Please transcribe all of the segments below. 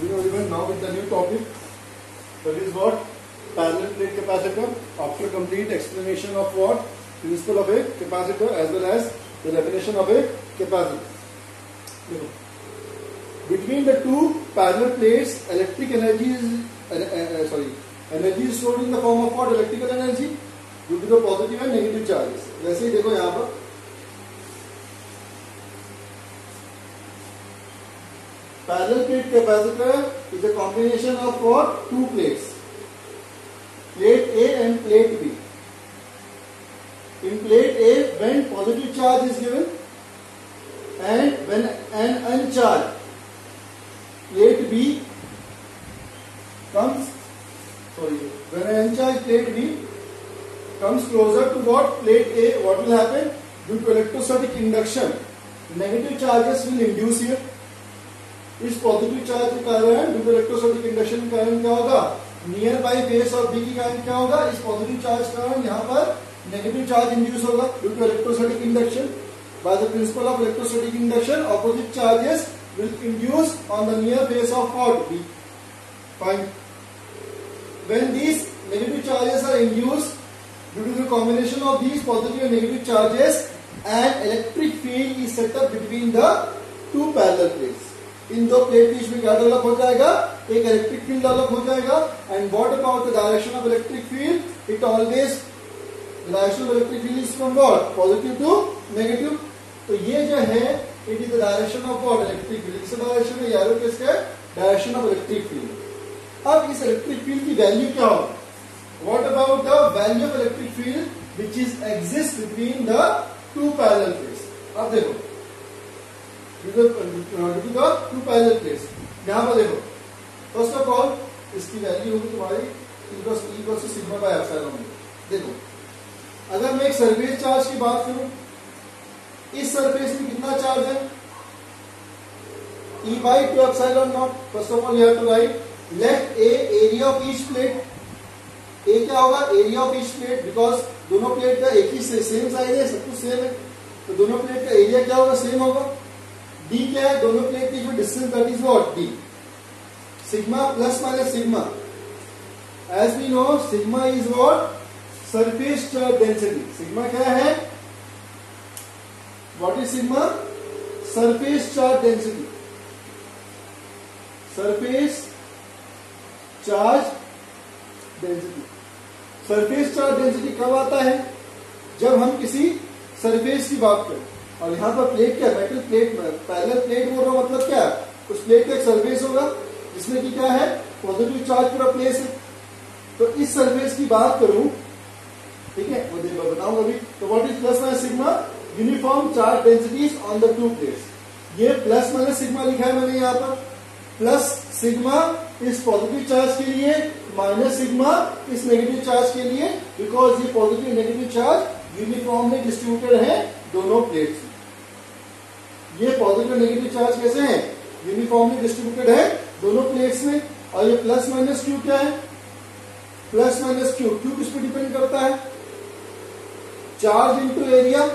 evening everyone. Now with the new topic, that is what parallel plate capacitor. After complete explanation of what principle of a capacitor as well as the definition of a capacitor. Between the two parallel plates, electric energy is energy is stored in the form of what? Electrical energy due to the positive and negative charges. वैसे ही देखो यहाँ पर parallel plate capacitor is a combination of what? Two plates, plate A and plate B. In plate A, when positive charge is given and when an uncharged plate B comes, when an uncharged plate B comes closer to what? Plate A, what will happen? Due to electrostatic induction, negative charges will induce here. इस positive charge के कारण due to electrostatic induction के कारण क्या होगा? Nearby face of B के कारण क्या होगा? इस पॉजिटिव चार्ज के कारण यहाँ पर नेगेटिव चार्ज इंड्यूस होगा due to electrostatic induction. By the principle of electrostatic induction, opposite charges will induce on the near face of what? B. Fine. When these negative charges are induced due to the combination of these positive and negative charges, an electric field is set up between the two parallel plates. इन दो plate बीच में क्या develop हो जाएगा? एक electric field develop हो जाएगा. And what about the direction of electric field? It always the direction of electric field is from what? Positive to negative. तो ये जो है it is the direction of what? Electric field. इसका direction है यारो किसका? Direction of electric field. अब इस इलेक्ट्रिक फील्ड की वैल्यू क्या होगी? What about the value of electric field which is exist between the two parallel plates? अब देखो टू पैरेलल प्लेट्स. यहां पर देखो, फर्स्ट ऑफ ऑल इसकी वैल्यू होगी तुम्हारी equal to sigma by epsilon. देखो अगर मैं एक सरफेस चार्ज की बात करूं, इस सरफेस में कितना चार्ज है? E by 2 epsilon naught. First of all you have to write let A area of each plate. A क्या होगा? Area of each plate, because दोनों प्लेट का एक ही सेम साइज है, सब कुछ सेम है, तो दोनों प्लेट का एरिया क्या होगा? सेम होगा. डी क्या है? दोनों प्लेट की जो distance, that is what? D. Sigma plus minus sigma. As we know sigma is what? Surface charge density. Sigma क्या है? What is sigma? Surface charge density. Surface charge density. Surface charge density कब आता है? जब हम किसी surface की बात करें. और यहां पर प्लेट क्या? मेटल प्लेट, पैरेलल प्लेट बोल रहा हूं, मतलब क्या? उस प्लेट का एक सरफेस होगा जिसमें कि क्या है? पॉजिटिव चार्ज पूरा प्लेस है. तो इस सरफेस की बात करूं, ठीक है, वो बताऊंगा अभी. तो what is plus minus sigma? Uniform charge densities on the two plates. ये प्लस माइनस सिग्मा लिखा है मैंने यहां पर. प्लस सिग्मा इस पॉजिटिव चार्ज के लिए, माइनस सिग्मा इस नेगेटिव चार्ज के लिए, बिकॉज ये positive negative charge uniformly distributed है दोनों प्लेट्स में. ये पॉजिटिव नेगेटिव चार्ज कैसे हैं? यूनिफॉर्मली डिस्ट्रीब्यूटेड है दोनों प्लेट्स में. और ये प्लस माइनस क्यू क्या है? प्लस माइनस क्यू, क्यू किस पे डिपेंड करता है? Charge into area.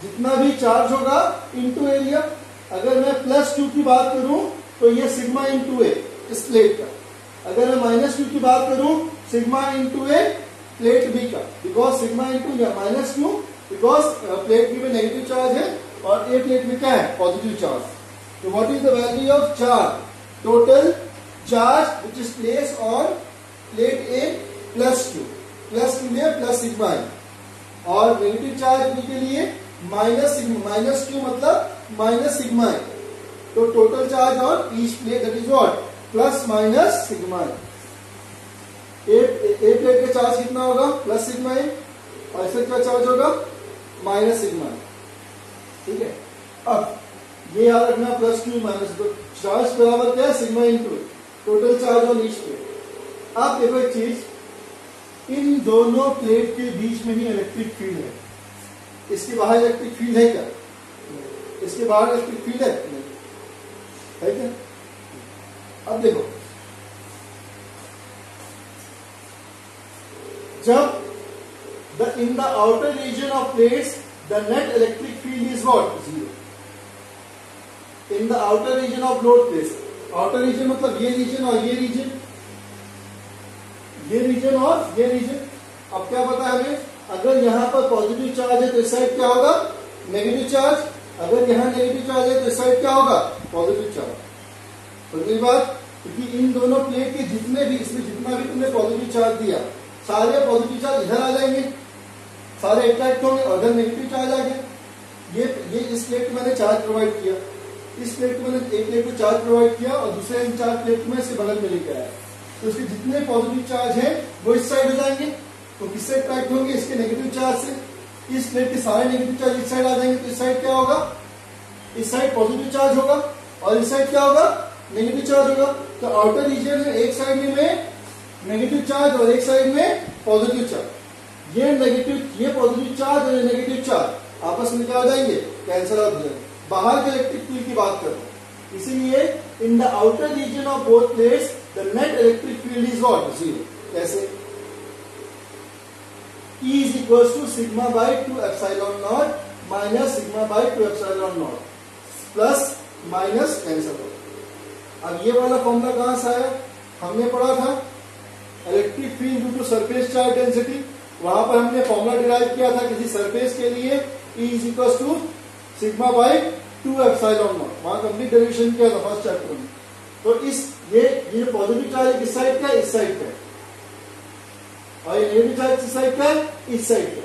जितना भी चार्ज होगा इंटू एरिया. अगर मैं प्लस क्यू की बात करूं तो ये सिग्मा इंटू ए इस प्लेट का. अगर मैं माइनस क्यू की बात करूं, sigma into A plate B का, because sigma into minus Q, because plate B में नेगेटिव चार्ज है और ए प्लेट में क्या है? Positive charge. तो what is the value of charge? Total charge which is place on plate A plus Q. Plus Q लिए plus sigma है, और नेगेटिव चार्ज बी के लिए माइनस सिग्मा. माइनस क्यू मतलब माइनस सिग्मा है. तो total charge on each plate that is what? Plus minus sigma है. ए plate का चार्ज कितना होगा? प्लस सिग्मा है, और इसका क्या चार्ज होगा? माइनस सिग्मा है. ठीक है. अब ये याद रखना, प्लस क्यू माइनस, तो चार्ज बराबर क्या है? Sigma into total charge on each plate. अब देखो एक चीज, इन दोनों प्लेट के बीच में ही इलेक्ट्रिक फील्ड है. इसके बाहर इलेक्ट्रिक फील्ड है क्या? इसके बाहर इलेक्ट्रिक फील्ड है क्या? अब देखो, जब in the outer region of plates the net electric field is what? 0. In the outer region of load plates, outer region मतलब ये रीजन और ये रीजन, ये रीजन और ये रीजन। अब क्या पता है हमें, अगर यहाँ पर पॉजिटिव चार्ज है तो इस साइड क्या होगा, नेगेटिव चार्ज। अगर यहाँ नेगेटिव चार्ज है तो इस साइड क्या होगा, पॉजिटिव चार्ज। समझी बात? क्योंकि इन दोनों प्लेट के जितने भी, इसमें जितना भी तुमने पॉजिटिव चार्ज दिया, सारे पॉजिटिव चार्ज इधर आ जाएंगे, सारे अट्रैक्ट होंगे, और इधर नेगेटिव चार्ज आ गया। ये इस प्लेट को मैंने चार्ज प्रोवाइड किया, इस प्लेट को मैंने एक प्लेट को चार्ज प्रोवाइड किया और दूसरे चार्ज प्लेट को मैं इसके बगल में लेकर आया, तो इसके जितने पॉजिटिव चार्ज है वो इस साइड हो जाएंगे। तो किससे अट्रैक्ट होंगे, इसके नेगेटिव चार्ज से। इस प्लेट के सारे नेगेटिव चार्ज इस साइड आ जाएंगे, तो इस साइड क्या होगा, इस साइड पॉजिटिव चार्ज होगा और इस साइड क्या होगा, नेगेटिव चार्ज होगा। तो आउटर रीजन में एक साइड में नेगेटिव चार्ज और एक साइड में पॉजिटिव चार्ज। ये नेगेटिव, ये पॉजिटिव चार्ज और ये नेगेटिव चार्ज आपस में क्या हो जाएंगे, कैंसिल आउट हो जाएंगे। बाहर के इलेक्ट्रिक फील्ड की बात कर रहा हूं, इसीलिए in the outer region of both plates the net electric field is what, zero. कैसे, E is equals to sigma by 2 epsilon naught minus sigma by 2 epsilon naught plus minus cancel हो। अब ये वाला फॉर्मूला कहां से आया, हमने पढ़ा था electric field due to surface charge density. वहां पर हमने फॉर्मूला डिराइव किया था किसी सरफेस के लिए, E is equals to sigma by 2 epsilon naught। वहां कंप्लीट डेरिवेशन किया था फर्स्ट चैप्टर में। तो इस ये पॉजिटिव चार्ज किस साइड का है, इस साइड का है, और ये नेगेटिव चार्ज किस साइड का है, इस साइड का।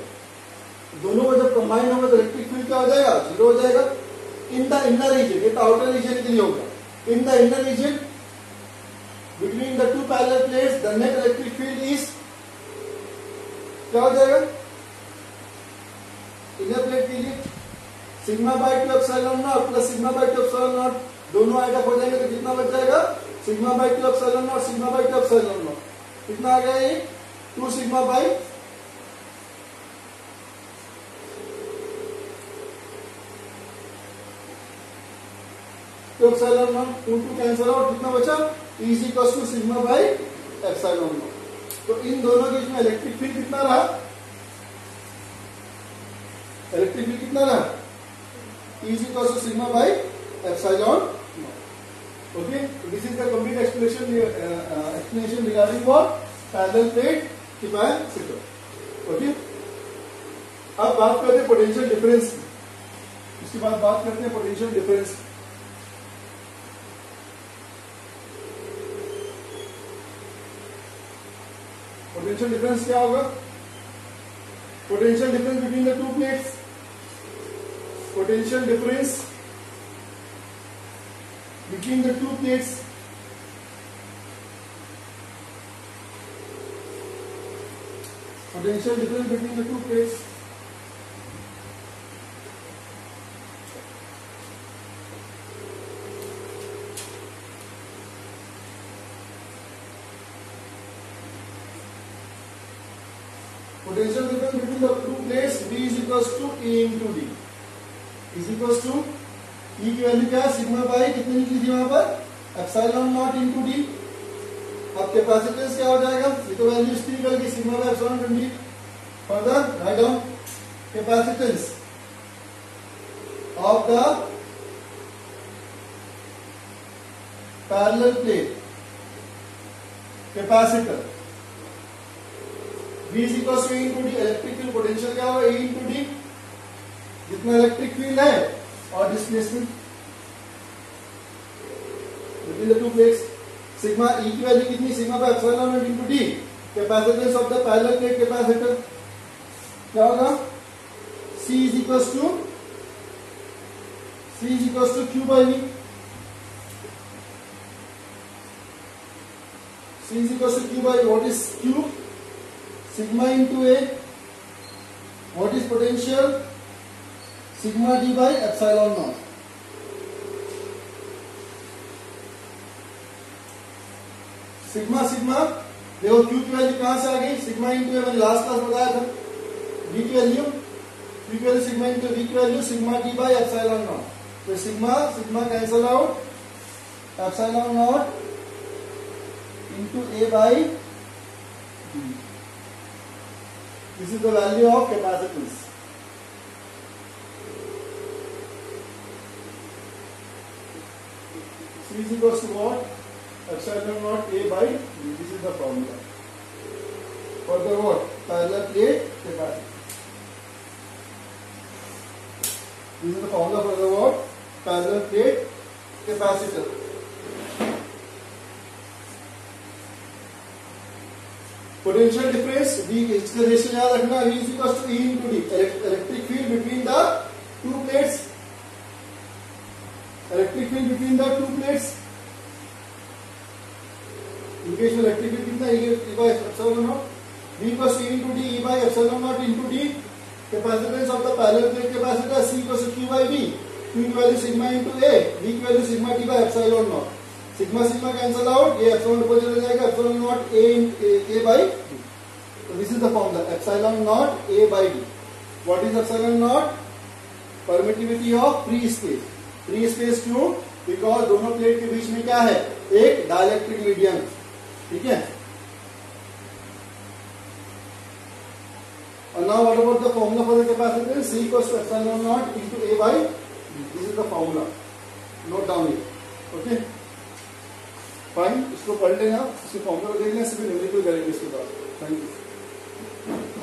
दोनों को जब कंबाइन होगा तो इलेक्ट्रिक फील्ड क्या हो जाएगा, जीरो हो जाएगा। इन द इनर रीजन, ये तो आउटर रीजन के लिए होगा, in the inner region between the two parallel plates the net electric field is, क्या हो जाएगा, इनर प्लेट के लिए sigma bye 2 epsilon not plus sigma bye 2 epsilon not, दोनों ऐड अप हो जाएंगे तो कितना बच जाएगा, sigma bye 2 epsilon not, sigma bye 2 epsilon not. कितना आ गया ये, 2 sigma bye 2 epsilon not, 2 cancel out, कितना बचा, E is equals to sigma by epsilon naught. तो इन दोनों के बीच में इलेक्ट्रिक फील्ड कितना रहा, इलेक्ट्रिक फील्ड कितना रहा, E is equals to sigma by epsilon naught. Okay, so this is the complete explanation regarding what parallel plate capacitor. Okay, अब बात करते हैं पोटेंशियल डिफरेंस की, उसके बाद बात करते हैं पोटेंशियल डिफरेंस। पोटेंशियल डिफरेंस क्या होगा, potential difference between the two plates, potential difference between the two plates, potential difference between the two plates, potential difference between the two plates, V is equals to E into D is equals to E की value क्या है, sigma by कितनी निकली थी वहां पर, epsilon not into D. अब capacitance क्या हो जाएगा, ये तो वैल्यू इसकी निकल गई, sigma by epsilon into D. Further write down capacitance of the parallel plate capacitor, V is equals to E into D. Electric field potential क्या होगा, E इनटू डी, जितना इलेक्ट्रिक फील्ड है और displacement between the two plates. Sigma E की value कितनी, sigma by epsilon not into D, capacitance of the parallel plate capacitor क्या होगा, C is equals to Q by V, C is equals to Q by, what is Q, sigma into A, what is potential, sigma D by epsilon not. Sigma देखो Q की value कहां से आ गई, sigma into ए, मैंने last class बताया था। V की value sigma into V की value sigma D by epsilon naught. तो sigma cancel out, epsilon naught into A by D, this is the value of capacitance. C is equals to what? Epsilon naught A by B. This is the formula for the what? Parallel plate capacitor. This is the formula for the what? Parallel plate capacitor. Potential difference V, इसका ratio याद रखना, V is equals to E into D. Electric field between the two plates. Electric field between the two plates. In case of electric field कितना E by epsilon naught. V equals to E into D, E by epsilon naught into D. Capacitance of the parallel plate capacitor C equals to Q by V. Q की value sigma into A, V की value sigma D by epsilon naught. Sigma sigma cancel out, ये epsilon ऊपर चला जाएगा, epsilon naught A by D. So this is the formula, epsilon naught A by D. What is epsilon naught? Permittivity of free space. Free space क्यों? Because दोनों plate के बीच में क्या है? एक डाइलेक्ट्रिक मीडियम. ठीक है? And now what about the formula for the capacitance? C equals to epsilon naught into A by D. This is the formula. Note down it. Okay? Fine. इसको पढ़ लेना, इसके फॉर्मूला देख लेना, सभी न्यूमेरिकल करेंगे इसके बाद. Thank you.